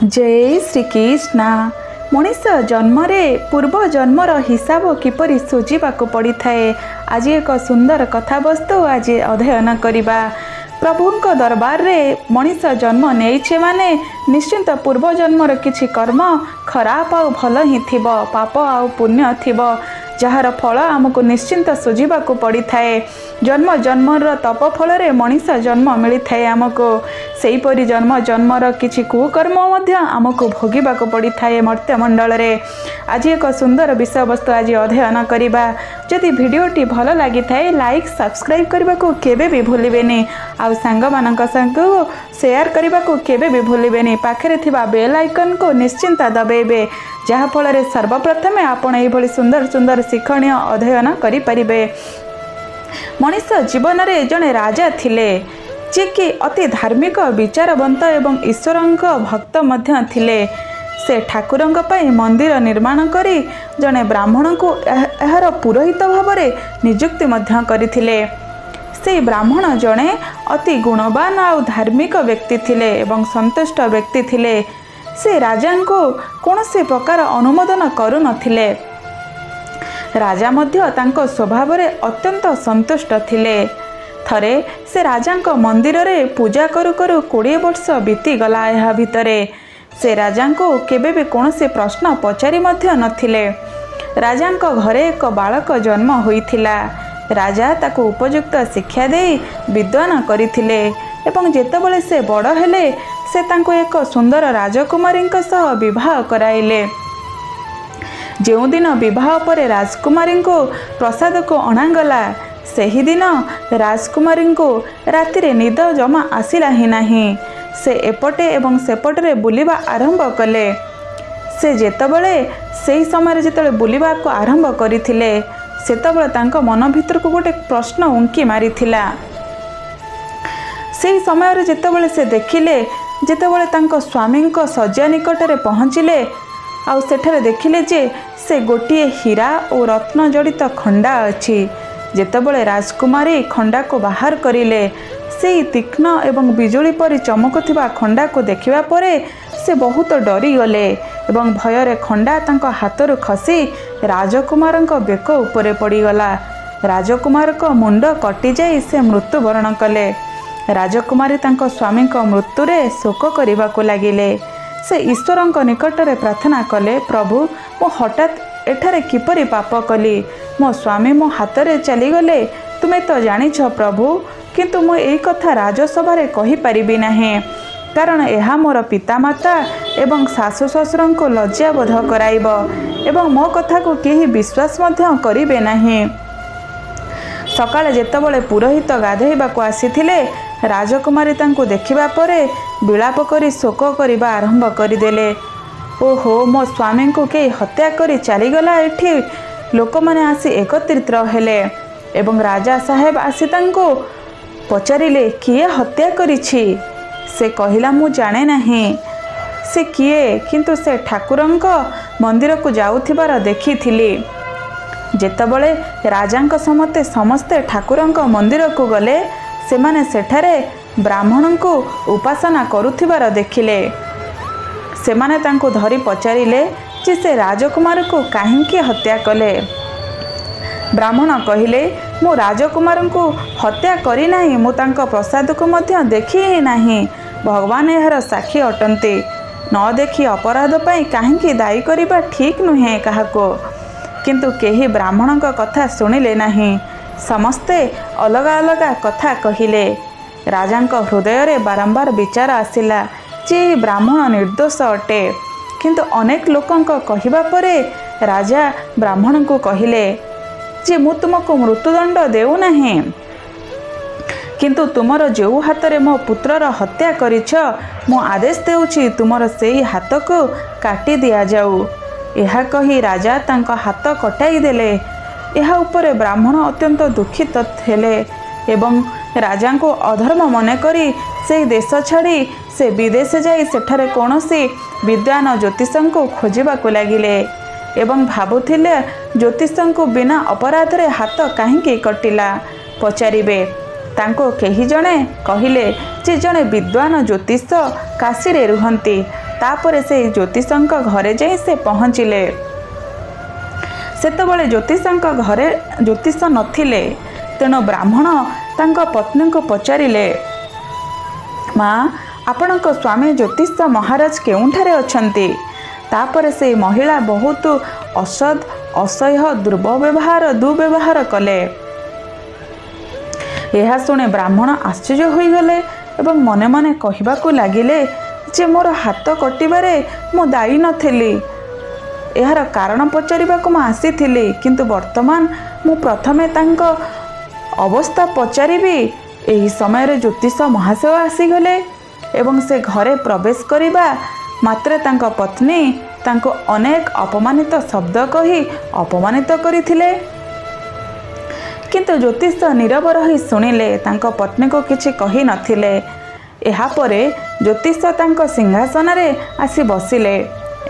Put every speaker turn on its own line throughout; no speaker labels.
जय श्री कृष्ण। मनीष जन्म पूर्व जन्मर हिसाब किपरि सुझाक पड़ी थाए आज एक सुंदर कथावस्तु आज अध्ययन करवा। प्रभुंक दरबार रे मनीष जन्म नहीं माने निश्चिंत पूर्व जन्मर किछि कर्म खराब आ भल ही थिबो, पाप आ पुण्य थिबो, जार फल आमको निश्चिंत सुझाक पड़ी थाए। जन्म जन्मर तप फल रे मनीष जन्म मिली थाए आमको, सेहीपरि जन्म जन्मर किछि कुकर्म मध्य आमको भोगिबाक पड़ी थाए मर्त्यमंडल रे। आज एक सुंदर विषय वस्तु आज अध्ययन करिबा। जदि वीडियोटी भल लगी थाए लाइक सब्सक्राइब करने को केबे भी भूलिबेनी, आउ सांग मानक संग शेयर करने को केबे भी भूलिबेनी। पाखरे थिबा बेल आइकन को निश्चिंत दबाइबे, जहाँ फल रे सर्वप्रथमे आपण एभली सुंदर सुंदर शिक्षणीय अध्ययन करि परिबे। मनीष जीवन रे जने राजा थिले, जे कि अति धार्मिक विचारवंत एवं ईश्वरंक भक्त मध्य थिले। से ठाकुरंक पई मंदिर निर्माण करी जने ब्राह्मण को एहार पुरोहित भाव में नियुक्ति मध्य करथिले। से ब्राह्मण जने अति गुणवान और धार्मिक व्यक्ति थिले एवं संतुष्ट व्यक्ति थिले। से राजा को कौनसी प्रकार अनुमोदन करू नथिले। राजा मध्य तांको स्वभाव रे अत्यंत संतुष्ट थिले। थरे से राजांक मंदिर रे पूजा करू करू 20 वर्ष बीती गला। यह भितरे से राजा को केबे भी कौनसी प्रश्न पचारि मध्य नथिले। राजांक घरे एक बालक जन्म होइथिला। राजा ताको उपयुक्त शिक्षा दे विद्वान करिथिले एवं जेतेबेले से बड़ हेले से तांको एक सुंदर राजकुमारी सह विवाह कराइले। जो दिन विवाह पर राजकुमारी को प्रसाद को अणागला, सेही दिन राजकुमारी को राति रे निद जमा आसिला ही नहीं। से एपटे एवं सेपटे बुलिबा आरंभ कले। से जेतेबेले सेही समय जेतेबेले बुलिबा को आरंभ करिथिले सेतेबेले तांको मन भीतर को गोटे प्रश्न उंकी मारिथिला। सेही समय जेतेबेले से देखिले, जेतेबेले तांको स्वामी को शज्या निकट रे पहुँचिले आउ सेठारे देखिले जे से गोटे हीरा और रत्न जड़ित खंडा अछि। जेतेबेले राजकुमारी खंडा को बाहर करिले, से तीक्ष्ण एवं बिजुली परि चमकुथिबा खंडा को देखिबा परे से बहुत डरी गले एवं भୟରେ खंडा तांको हाथरु खसी राजकुमारଙ୍କ बेक उपरे पड़ीगला। राजकुमार को मुंड कटि जाई से मृत्युवरण कले। राजकुमारी तांको स्वामी को मृत्यु रे शोक करने को लगिले। से ईश्वरଙ୍କ निकटरे प्रार्थना कले, प्रभु मो हठात एठारे किपरि पाप कली, मो स्वामी मो हाथ रे चलीगले। तुमे तो जानिछ प्रभु, किंतु मो एई कथा राजसभा कहि परिबि नाही, कारण यह मोर पितामाता एवं सासु ससुर को लज्जा बोध कराइब एवं मो कथा को केही विश्वास मध्य करिबे नाही। सकाळे जेतेबेले पुरोहित गाधैबाको आसीथिले, राजकुमारी तांको देखिबा परे विलाप करी शोक करिबा आरंभ करिदेले। ओहो, मो स्वामी को केही हत्या करी चलीगला। एठी लोक माने आसी एकत्रित हेले एवं राजा साहेब आसी तांको पचारिले, किए हत्या करिछि? से कहिला, मु जाने नहीं से किए, किंतु से ठाकुरंक मंदिर को जाउथिबार देखिथिली। जेतेबेले राजांक समते समस्ते ठाकुरंक मंदिर को गले, सेमाने सेठारे ब्राह्मण को उपासना करुथिबार देखिले। सेमाने तांको धरी पचारिले जे से राजकुमार को काहेकि हत्या कले। ब्राह्मण कहिले, मु राजकुमार को हत्या करी नाही, मु तांको प्रसाद को मध्य देखी ही नाही। भगवान यार साक्षी अटंती। न देखी अपराध पाई काहेकि दायी करिबा ठीक नुहे काहाको। किंतु केही ब्राह्मण कथा सुनिले नाही। समस्ते अलग अलग कथा कहिले। राजांक हृदय रे बारंबार विचार आसिला जे ब्राह्मण निर्दोष अटे। किंतु अनेक लोकंक कहिबा परे राजा ब्राह्मण को कहिले जे मु तुमको मृत्युदंड देउ नाही, किंतु तुमर जो हाथ रे मो पुत्रर हत्या करिछ, मो आदेश देउछि तुमर सेही हाथ को काटी दिया जाऊ। यह कही राजा तांको हाथ कटाई देले। यह उपरे ब्राह्मण अत्यंत दुखित हेले एवं राजा को अधर्म मन करी से देश छाड़ी से विदेश जाई सेठारे कौनसी विद्वान ज्योतिषं को खोजिबा को लागिले एवं भाबुथिले ज्योतिषं को बिना अपराध रे हाथ काहेकि कटिला पचारिबे। तांको केही जणे कहिले जे जणे विद्वान ज्योतिष काशी रे रुहंती, तापरे से ज्योतिषଙ୍କ घरे जाई से पहुँचिले। सेतबेले ज्योतिषଙ୍କ घरे ज्योतिष नथिले, तेणु ब्राह्मण तांको पत्नी को पचारिले, माँ आपणक स्वामी ज्योतिष महाराज केउंठारे अछंती? तापरे से महिला बहुत असद असह्य दुर्व्यवहार कले। यह शुणे ब्राह्मण आश्चर्य होइगले एवं मने मने कहिबाकू लागिले जे मोर हाथ कटिबारे मु दायी नथिली। यार कारण पचारिबाकू मु आसीथिली, किंतु वर्तमान मु प्रथमे तांको अवस्था पचारिबी। एही समय ज्योतिष महाशय आसीगले एवं से घरे प्रवेश करिबा मात्रे तांको पत्नी तांको अनेक अपमानित शब्द कही अपमानित करिथिले। किंतु ज्योतिष नीरव रही शुणिले, तांको पत्नी को किछि कही नथिले। एहापरे ज्योतिष तांको सिंहासन रे आसी बसिले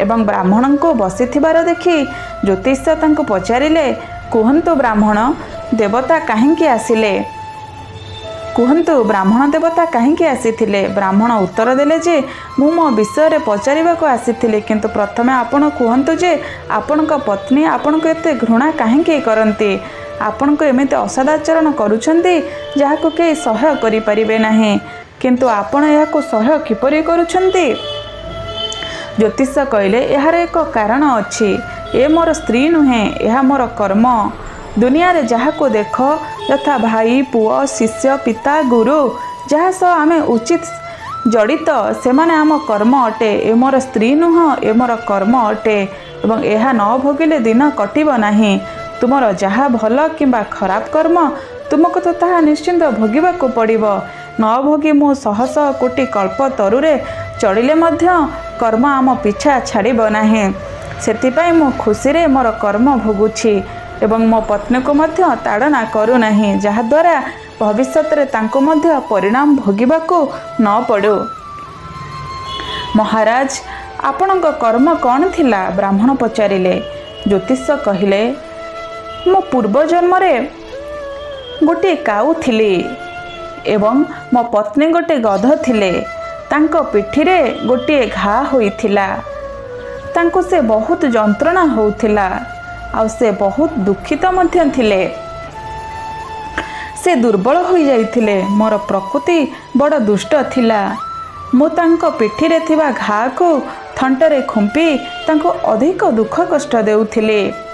एवं ब्राह्मण को बसिथिबार देखि ज्योतिष तांको पचारिले, कुहंतु ब्राह्मण देवता काहेकि आसिले? कुहंतु ब्राह्मण देवता काहेकि आसीथिले? ब्राह्मण उत्तर देले जे मु मो विषय रे पचारिबाको आसीथिले, किंतु प्रथमे आपण कुहंतु जे आपणक पत्नी आपणको एते घृणा काहेकि करंती? आपण को एमिते असदाचरण करुछंती जाहाको के सहय करि परिबे नाही, किंतु आपण याको सहय किपरि करुछंती? ज्योतिष कहले, यार एक कारण अछि। ए मोर स्त्री नुहे, यह मोर कर्म। दुनिया रे जाहाको देख यथा भाई पुओ शिष्य पिता गुरु जहाँ सह आमे उचित जड़ित से माने आम कर्म अटे। ए मोर स्त्री नुह, ए मोर कर्म अटे एवं यह न भोगिले दिन कटिब नाही। तुमर जहाँ भल किंबा खराब कर्म तुमको तो ताहा निश्चिंत भोगिबाको पड़िब। न भोगी मु शह शह कोटि कल्प तरुरे चढ़िले मध्य कर्म आम पिछा छाड़िब नाही। सेतिपाई मु खुशी रे मोर कर्म भोगुछि एवं मो पत्नी को मध्य ताड़ना करू नाही, जहाद्वारा भविष्यत रे तांको मध्य परिणाम भोगिबाको न पड़ू। महाराज आपणक कर्म कौन थिला? ब्राह्मण पचारिले। ज्योतिष कहिले, मो पूर्व जन्म रे गोटे काऊ थिली एवं मो पत्नी गोटे गध थिले। तांको पिठी रे गोटे घा होइथिला। तांको से बहुत जंत्रणा होउथिला आउ से बहुत दुखित मध्य थिले। से दुर्बल होई जाइथिले। मोर प्रकृति बड़ दुष्ट थिला। मु तांको पिठी रे थिबा घा को थंटरे खुंपी तांको अधिक दुख कष्ट देउथिले।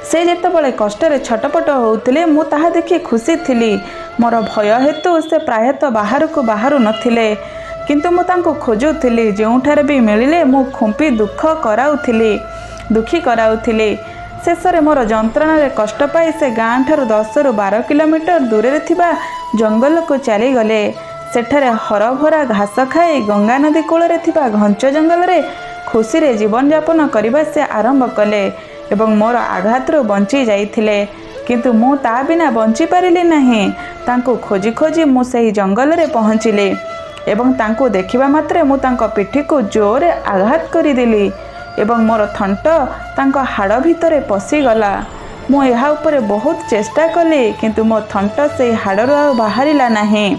से जेतेबेले कष्टरे छटपट होउथिले मु ताहा देखि खुशी थिली। मोर भय हेतु से प्रायतः बाहर को बाहरु नथिले, किंतु मु तांको खोजुथिली। जेउठारे भी मिलिले मु खुंपी दुखी कराउथिली। शेषरे मोर जंत्रणा रे कष्ट पाई से गाँ ठारू 10 ରୁ 12 किलोमीटर दूर रे थिबा जंगल को चली गले। सेठारे हरभरा घास खाई गंगा नदी कूल रे थिबा घंच जंगल रे खुशी रे जीवन यापन करबा से आरंभ कले एवं मोर आघात रो बंची जाइथिले। किंतु मु ता बिना बंची पारिली नहीं। तांको खोजी खोजी मु सही जंगल रे पहुँचिली एवं तांको देखिबा मात्रे मु तांको पिठी को जोर आघात करिदेली एवं मोर थंट तांको हाड़ भितरे पशिगला। मु एहा उपरे बहुत चेष्टा कली, किंतु मो थंट से हाड़रू बाहरिला नहीं।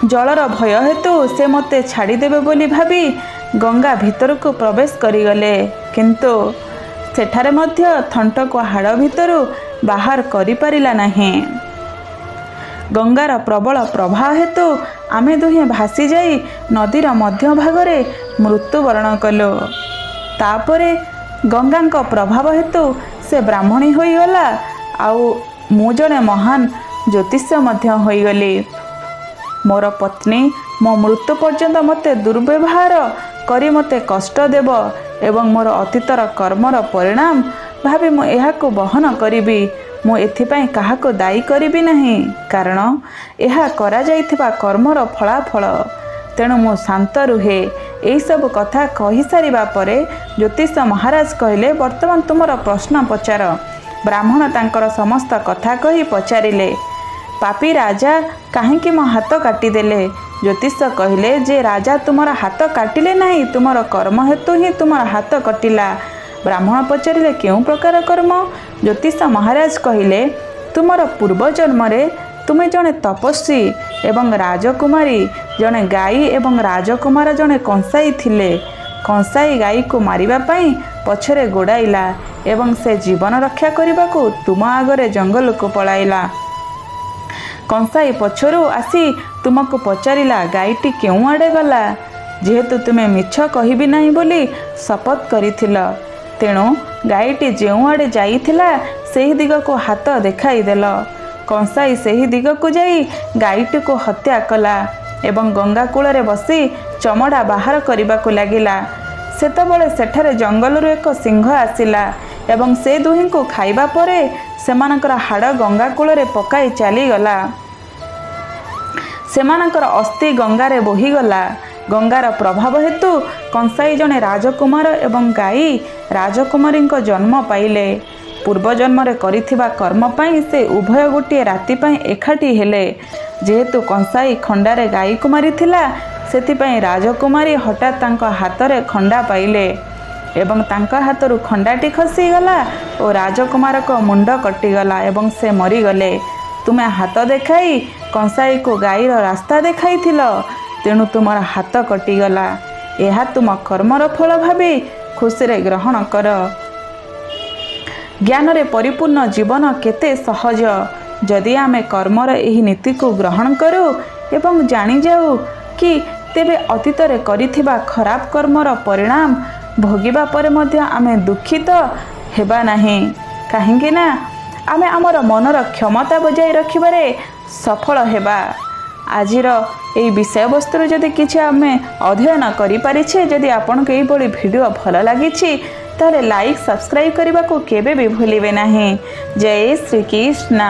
जलर भय हेतु से मते छाड़ीदेवे बोली भावी गंगा भीतर को प्रवेश करिगले, किंतु सेठारे मध्य थंट को हाड़ भितरू बाहर करि पारिला नहीं। गंगार प्रबल प्रवाह हेतु आमे दुहे भासी जाई नदीर मध्य भागरे मृत्युवरण कलु। तापरे गंगा प्रभाव हेतु से ब्राह्मणी होईगला आउ मु जने महान ज्योतिष मध्य होईगली। मोर पत्नी मो मृत्यु पर्यंत मते दुर्व्यवहार करी मते कष्ट देव एवं मोर अतीतर कर्मर परिणाम भावी मु एहाको बहन करिबी। मु एथिपाई काहाको दायी करिबी नहीं, कारण एहा करा जाइथिबा कर्मर फलाफल। तेणु मु शांत रुहे। एही सब कथा कहि सारिबा परे ज्योतिष महाराज कहले, वर्तमान तुमर प्रश्न पचार। ब्राह्मण तांकर समस्त कथा कही पचारिले, पापी राजा काहेकि मो हाथ काटिदेले? ज्योतिष कहले जे राजा तुमर हाथ काटिले नहीं, तुमर कर्म हेतु ही तुमर हाथ कटिला। ब्राह्मण पचारिले, केउं प्रकार कर्म? ज्योतिष महाराज कहले, तुमर पूर्व जन्म रे तुमे जने तपस्वी ଏବଂ ରାଜକୁମାରୀ ଜଣେ ଗାଈ ଏବଂ ରାଜକୁମାର ଜଣେ କଂସାଇ ଥିଲେ। କଂସାଇ ଗାଈକୁ ମାରିବା ପାଇଁ ପଛରେ ଗୋଡ଼ାଇଲା ଏବଂ ସେ ଜୀବନ ରକ୍ଷା କରିବାକୁ ତୁମ ଆଗରେ ଜଙ୍ଗଲକୁ ପଳାଇଲା। କଂସାଇ ପଛରୁ ଆସି ତୁମକୁ ପଚାରିଲା, ଗାଈଟି କେଉଁଆଡ଼େ ଗଲା? ଯେହେତୁ ତୁମେ ମିଛ କହିବି ନାହିଁ ବୋଲି ଶପଥ କରିଥିଲ, ତେଣୁ ଗାଈଟି ଯେଉଁଆଡ଼େ ଯାଇଥିଲା ସେହି ଦିଗକୁ ହାତ ଦେଖାଇଦେଲ। କଂସାଇ ସେହି ଦିଗକୁ ଯାଇ ଗାଈଟିକୁ ହତ୍ୟା କଲା ଏବଂ ଗଙ୍ଗା କୂଳରେ ବସି ଚମଡ଼ା ବାହାର କରିବାକୁ ଲାଗିଲା। ସେତେବେଳେ ସେଠାରେ ଜଙ୍ଗଲରୁ ଏକ ସିଂହ ଆସିଲା ଏବଂ ସେ ଦୁହିଁଙ୍କୁ ଖାଇବା ପରେ ସେମାନଙ୍କର ହାଡ଼ ଗଙ୍ଗା କୂଳରେ ପକାଇ ଚାଲିଗଲା। ସେମାନଙ୍କର ଅସ୍ଥି ଗଙ୍ଗାରେ ବୋହିଗଲା। ଗଙ୍ଗାର ପ୍ରଭାବ ହେତୁ କଂସାଇ ଜଣେ ରାଜକୁମାର ଏବଂ ଗାଈ ରାଜକୁମାରୀଙ୍କ ଜନ୍ମ ପାଇଲେ। ପୂର୍ବଜନ୍ମରେ କରିଥିବା କର୍ମ ପାଇଁ ସେ ଉଭୟ ଗୋଟିଏ ରାତି ପାଇଁ ଏକାଠି ହେଲେ। ଯେହେତୁ କଂସାଇ ଖଣ୍ଡାରେ ଗାଈକୁ ମାରିଥିଲା, ସେଥିପାଇଁ ରାଜକୁମାରୀ ହଠାତ୍ ତାଙ୍କ ହାତରେ ଖଣ୍ଡା ପାଇଲେ ଏବଂ ତାଙ୍କ ହାତରୁ ଖଣ୍ଡାଟି ଖସିଗଲା ଓ ରାଜକୁମାରଙ୍କ ମୁଣ୍ଡ କଟିଗଲା ଏବଂ ସେ ମରିଗଲେ। ତୁମେ ହାତ ଦେଖାଇ କଂସାଇକୁ ଗାଈର ରାସ୍ତା ଦେଖାଇଥିଲ, ତେଣୁ ତୁମର ହାତ କଟିଗଲା। ଏହା ତୁମ କର୍ମର ଫଳ ଭାବି ଖୁସିରେ ଗ୍ରହଣ କର। ଜ୍ଞାନରେ ପରିପୂର୍ଣ୍ଣ ଜୀବନ କେତେ ସହଜ ଯଦି ଆମେ କର୍ମର ଏହି ନୀତିକୁ ଗ୍ରହଣ କରୁ ଏବଂ ଜାଣିଯାଉ କି ତେବେ ଅତୀତରେ କରିଥିବା ଖରାପ କର୍ମର ପରିଣାମ ଭୋଗିବା ପରେ ମଧ୍ୟ ଆମେ ଦୁଃଖିତ ହେବା ନାହିଁ, କାହିଁକି ନା ଆମେ ଆମର ମନର କ୍ଷମତା ବଜାୟ ରଖିବାରେ ସଫଳ ହେବା। ଆଜିର ଏହି ବିଷୟବସ୍ତୁରୁ ଯଦି କିଛି ଆମେ ଅଧ୍ୟୟନ କରିପାରିଛେ, ଯଦି ଆପଣଙ୍କୁ ଏହିଭଳି ଭିଡ଼ିଓ ଭଲ ଲାଗିଛି ତାହେଲେ ଲାଇକ୍ ସବସ୍କ୍ରାଇବ୍ କରିବାକୁ କେବେ ବି ଭୁଲିବେ ନାହିଁ। ଜୟ ଶ୍ରୀକୃଷ୍ଣ।